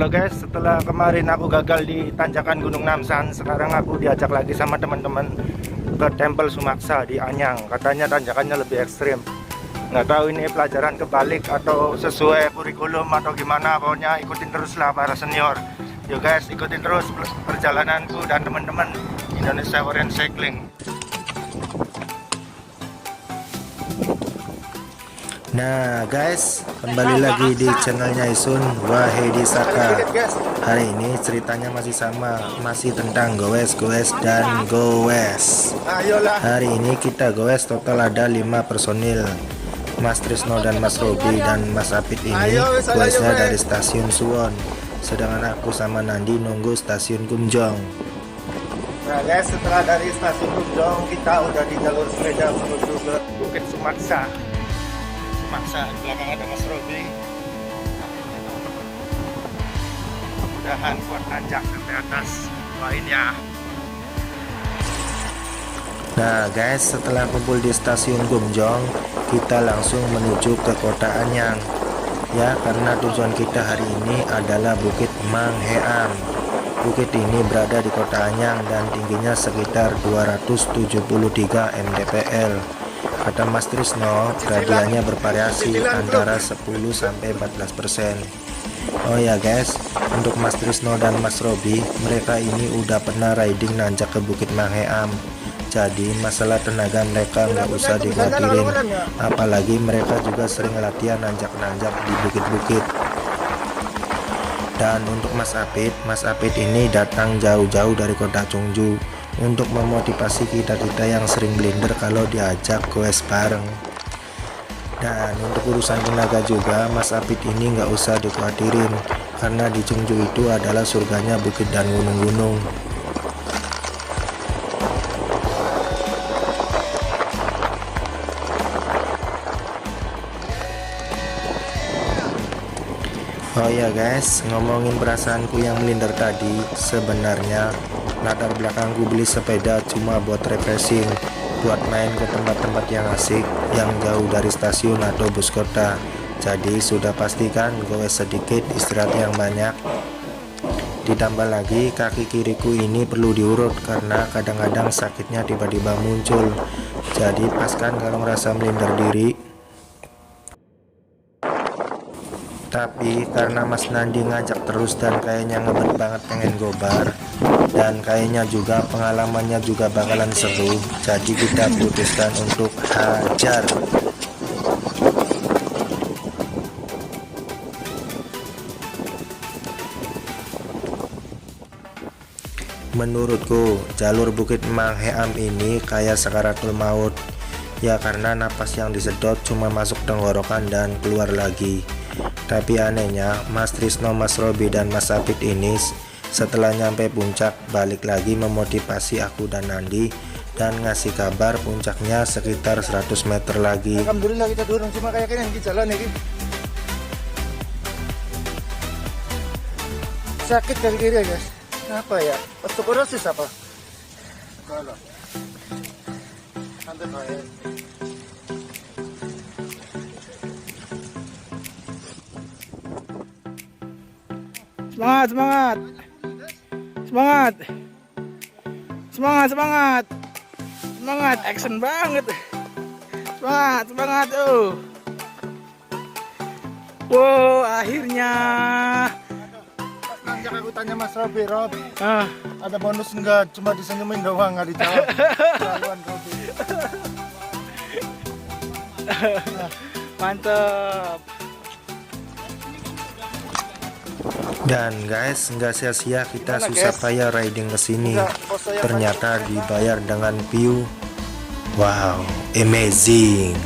Halo guys, setelah kemarin aku gagal di tanjakan Gunung Namsan, sekarang aku diajak lagi sama teman-teman ke Tempel Sumaksa di Anyang. Katanya tanjakannya lebih ekstrim. Nggak tahu ini pelajaran kebalik atau sesuai kurikulum atau gimana. Pokoknya ikutin teruslah para senior. Yuk guys, ikutin terus perjalananku dan teman-teman Indonesia Warrior Cycling. Nah guys, kembali lagi di channelnya Isun Wahedi Saka. Hari ini ceritanya masih sama, masih tentang goes dan goes. Hari ini kita goes total ada 5 personil, Mas Trisno dan Mas Robi dan Mas Apit ini goesnya dari stasiun Suwon, sedangkan aku sama Nandi nunggu stasiun Kumjong. Nah guys, setelah dari stasiun Kumjong kita udah di jalur sepeda menuju ke Bukit Sumaksa. Maksa, di belakang ada Mas Robi. Mudahan kuat nanjak sampai atas lainnya. Nah guys, setelah kumpul di stasiun Kumjong, kita langsung menuju ke kota Anyang. Ya, karena tujuan kita hari ini adalah Bukit Mangheam. Bukit ini berada di kota Anyang dan tingginya sekitar 273 mdpl. Kata Mas Trisno, gradiennya bervariasi antara 10-14%. Oh ya guys, untuk Mas Trisno dan Mas Robi, mereka ini udah pernah riding nanjak ke Bukit Mangheam. Jadi masalah tenaga mereka nggak usah dikhawatirin. Apalagi mereka juga sering latihan nanjak-nanjak di bukit-bukit. Dan untuk Mas Apit ini datang jauh-jauh dari kota Chungju untuk memotivasi kita-kita yang sering blender kalau diajak goes bareng. Dan untuk urusan tenaga juga, Mas Apit ini nggak usah dikhawatirin, karena di Chungju itu adalah surganya bukit dan gunung-gunung. Oh ya guys, ngomongin perasaanku yang melinder tadi, sebenarnya latar belakangku beli sepeda cuma buat refreshing, buat main ke tempat-tempat yang asik, yang jauh dari stasiun atau bus kota. Jadi sudah pastikan goes sedikit, istirahat yang banyak. Ditambah lagi kaki kiriku ini perlu diurut karena kadang-kadang sakitnya tiba-tiba muncul. Jadi paskan kalau ngerasa melinder diri. Tapi karena Mas Nandi ngajak terus dan kayaknya ngebet banget pengen gobar, dan kayaknya juga pengalamannya juga bakalan seru, jadi kita putuskan untuk hajar. Menurutku jalur Bukit Mangheam ini kayak sakaratul maut. Ya karena napas yang disedot cuma masuk tenggorokan dan keluar lagi. Tapi anehnya Mas Trisno, Mas Robi dan Mas Apit ini setelah nyampe puncak balik lagi memotivasi aku dan Nandi dan ngasih kabar puncaknya sekitar 100 meter lagi. Alhamdulillah kita dorong, cuma kayak gini jalan ini sakit dari kiri ya guys. Apa ya, osteoporosis apa? Kalau santai baik. Semangat, semangat, semangat, semangat, semangat, semangat, action banget, semangat, semangat, wow, akhirnya. Pas nanjak aku tanya Mas Robi, ada bonus enggak? Cuma disenyumin doang, nggak dijawab. Laluan Robi. Mantap. Dan guys, nggak sia-sia kita susah payah riding ke sini. Ternyata dibayar dengan view. Wow, amazing.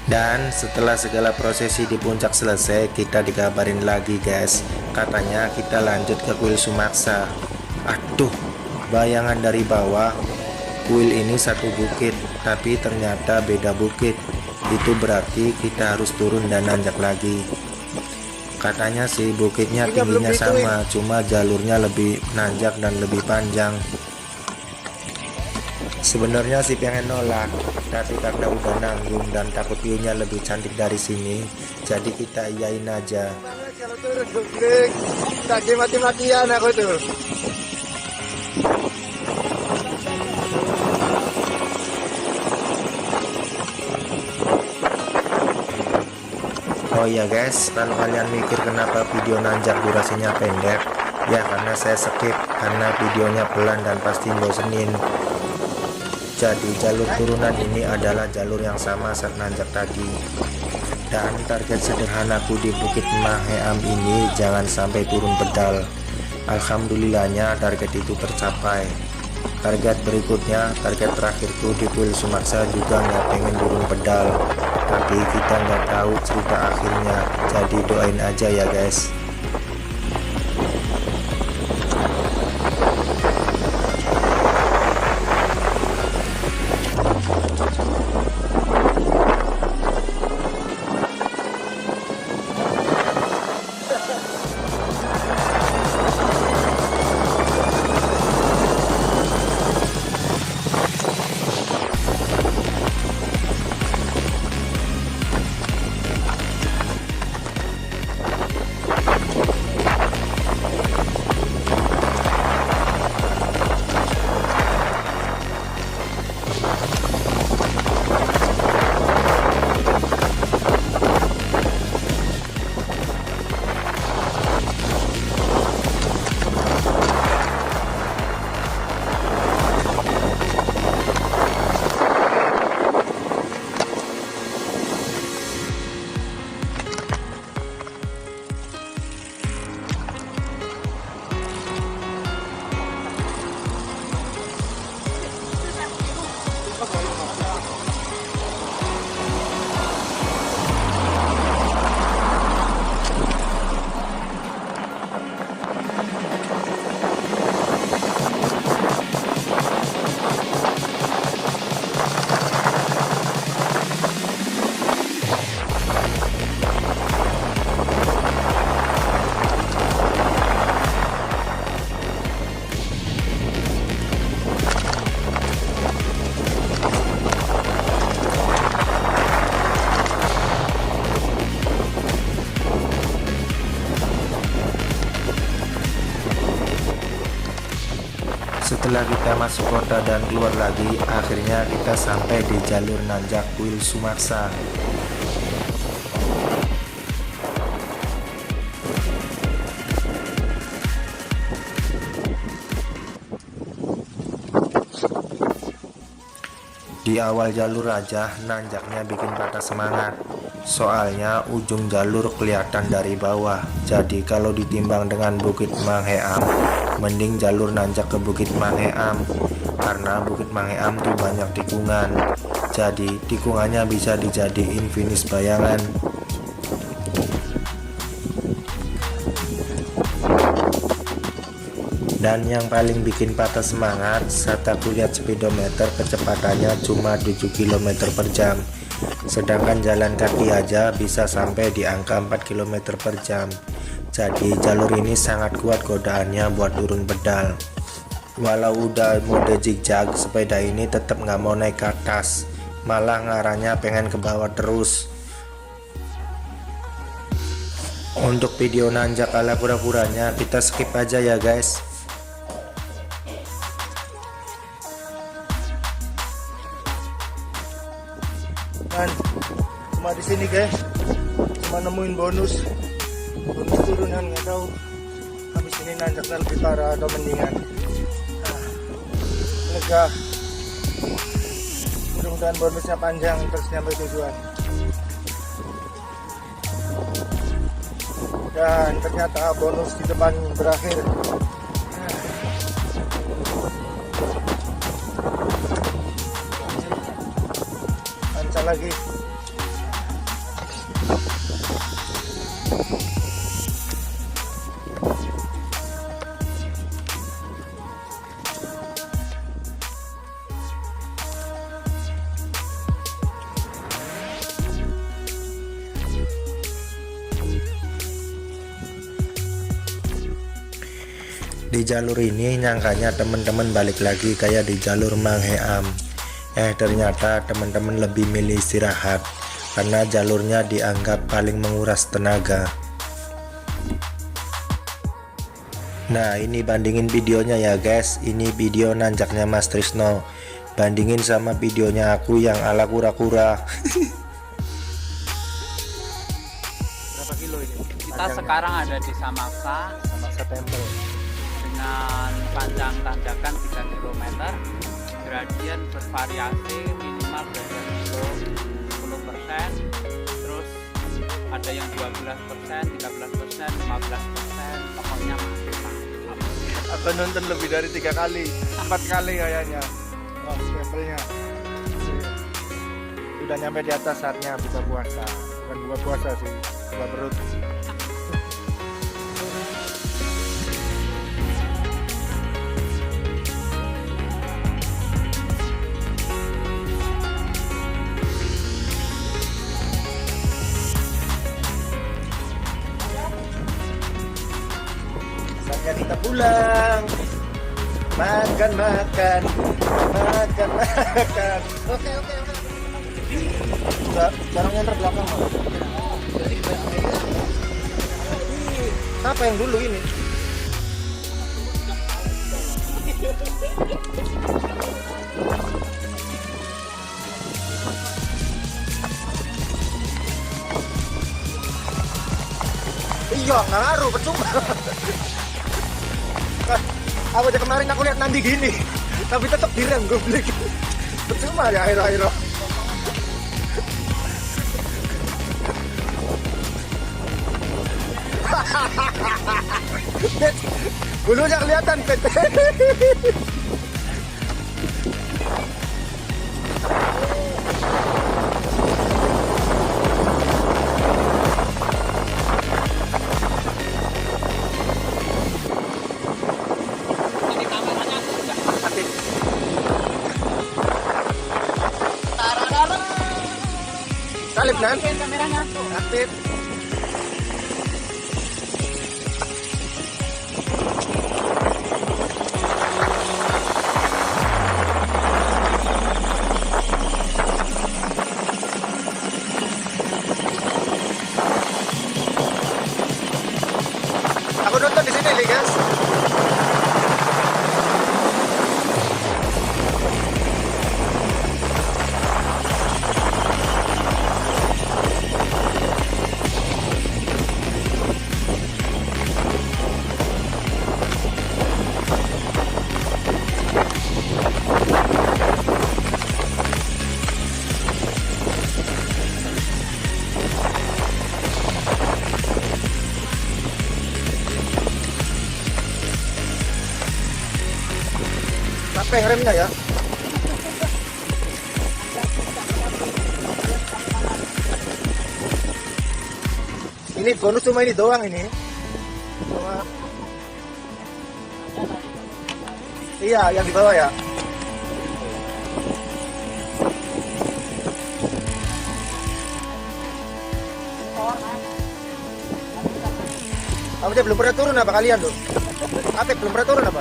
Dan setelah segala prosesi di puncak selesai, kita dikabarin lagi guys, katanya kita lanjut ke kuil Sumaksa. Aduh, bayangan dari bawah, kuil ini satu bukit, tapi ternyata beda bukit. Itu berarti kita harus turun dan nanjak lagi. Katanya sih bukitnya tingginya sama, cuma jalurnya lebih nanjak dan lebih panjang. Sebenarnya sih pengen nolak, tapi karena udah nanggung dan takut view-nya lebih cantik dari sini, jadi kita iyain aja. Kalau turun gublik, lagi mati-matian aku tuh. Oh iya guys, kalau kalian mikir kenapa video nanjak durasinya pendek, ya karena saya skip karena videonya pelan dan pasti bosenin. Jadi jalur turunan ini adalah jalur yang sama saat nanjak tadi. Dan target sederhanaku di Bukit Mangheam ini jangan sampai turun pedal. Alhamdulillahnya target itu tercapai. Target berikutnya, target terakhirku di kuil Sumaksa juga nggak pengen turun pedal. Tapi kita nggak tahu cerita akhirnya, jadi doain aja ya guys. Setelah kita masuk kota dan keluar lagi, akhirnya kita sampai di jalur nanjak kuil Sumaksa. Di awal jalur aja nanjaknya bikin patah semangat. Soalnya ujung jalur kelihatan dari bawah. Jadi kalau ditimbang dengan Bukit Mangheam, mending jalur nanjak ke Bukit Mangheam. Karena Bukit Mangheam tuh banyak tikungan. Jadi tikungannya bisa dijadiin finish bayangan. Dan yang paling bikin patah semangat saat aku lihat speedometer kecepatannya cuma 7 km per jam. Sedangkan jalan kaki aja bisa sampai di angka 4 km per jam. Jadi jalur ini sangat kuat godaannya buat turun pedal. Walau udah mode zigzag, sepeda ini tetap nggak mau naik ke atas, malah ngarahnya pengen ke bawah terus. Untuk video nanjak ala pura-puranya kita skip aja ya guys. Dan cuma di sini guys, cuma nemuin bonus turunan, nggak tahu habis ini nanjaknya lebih parah atau mendingan. Lega, mudah-mudahan bonusnya panjang terus nyampe tujuan. Dan ternyata bonus di depan berakhir. Lancar lagi. di jalur ini nyangkanya teman-teman balik lagi kayak di jalur Mangheam. Ternyata teman-teman lebih milih istirahat karena jalurnya dianggap paling menguras tenaga. Nah, ini bandingin videonya ya guys. Ini video nanjaknya Mas Trisno, bandingin sama videonya aku yang ala kura-kura. Berapa kilo ini? Kita sekarang ada di Samaksa Tempel. dengan panjang tanjakan 3 km, gradien bervariasi minimal berada di 10%, terus ada yang 12%, 13%, 15%, pokoknya mantap. Aku nonton lebih dari 3 kali, 4 kali kayaknya. Wah, stempelnya. Udah nyampe di atas, saatnya buka puasa. Bukan buka puasa sih, buka perut. Saatnya kita pulang. Makan. Oke. Sekarang yang terbelakang malah. Siapa yang dulu ini? Iya, nggak ngaruh, percuma. Aku aja kemarin aku lihat nanti gini, tapi tetap direm goblok. Percuma ya akhir-akhir. Bulunya kelihatan, Pet. Salib kan? Kameranya. Aktif. Aku nonton di sini, guys. Capek remnya ya. Ini bonus cuma ini doang ini. Iya, yang di bawah ya. Kamu belum pernah turun apa kalian tuh? Apek belum pernah turun apa?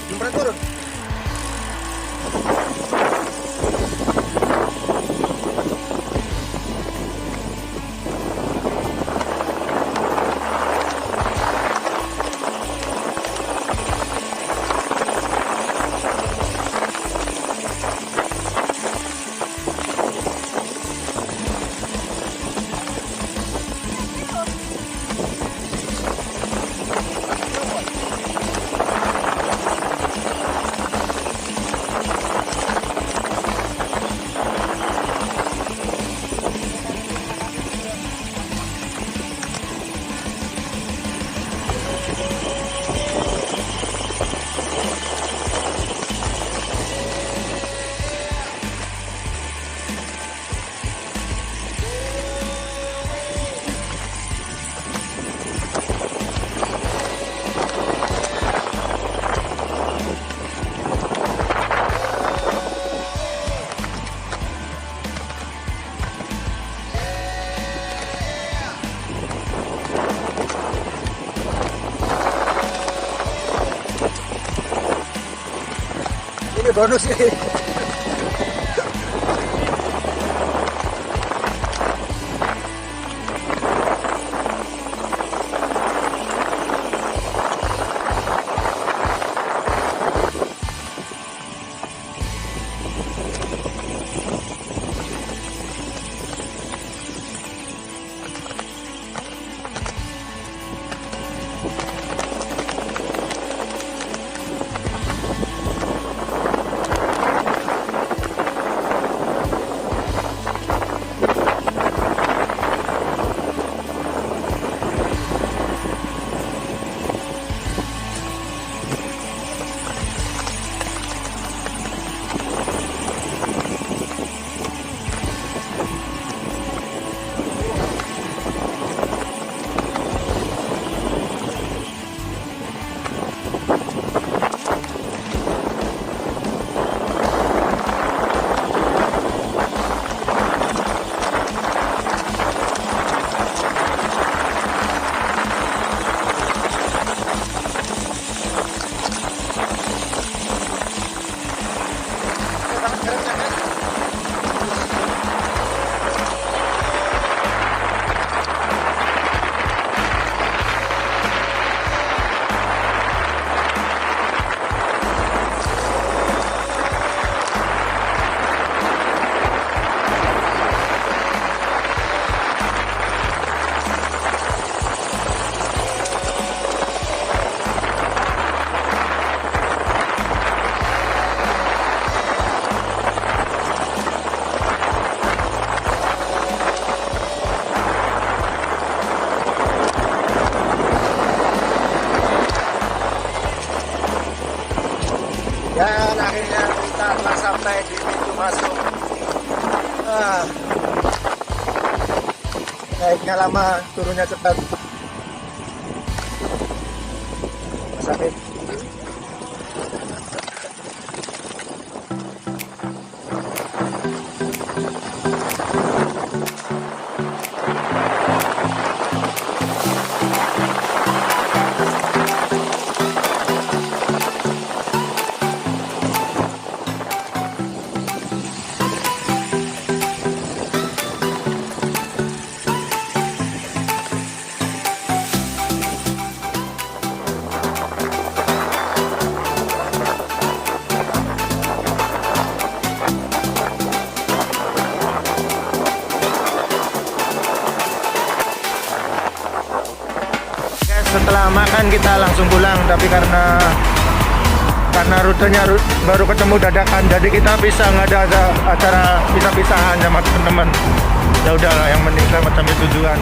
Belum pernah turun. bonus ini. Dan akhirnya kita telah sampai di pintu masuk. Naiknya lama, turunnya cepat. Sakit. Setelah makan kita langsung pulang, tapi karena rutenya baru ketemu dadakan, jadi kita pisah, nggak ada acara pisah-pisahan sama teman-teman. Ya udahlah, yang penting selamat sampai tujuan.